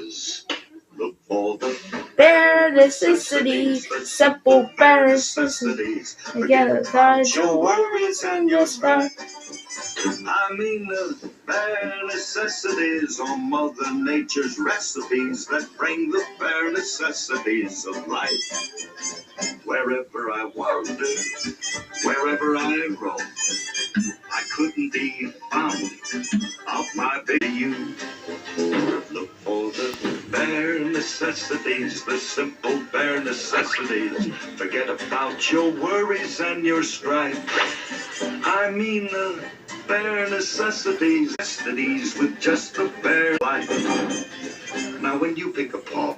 Look for the bare necessities, simple bare necessities. Together, find your worries and your strife. I mean the bare necessities are Mother Nature's recipes that bring the bare necessities of life. Wherever I wander, wherever I roam, I couldn't be found of my baby you. Look for the bare necessities, the simple bare necessities. Forget about your worries and your strife. I mean the bare necessities with just the bare life. Now when you pick a paw,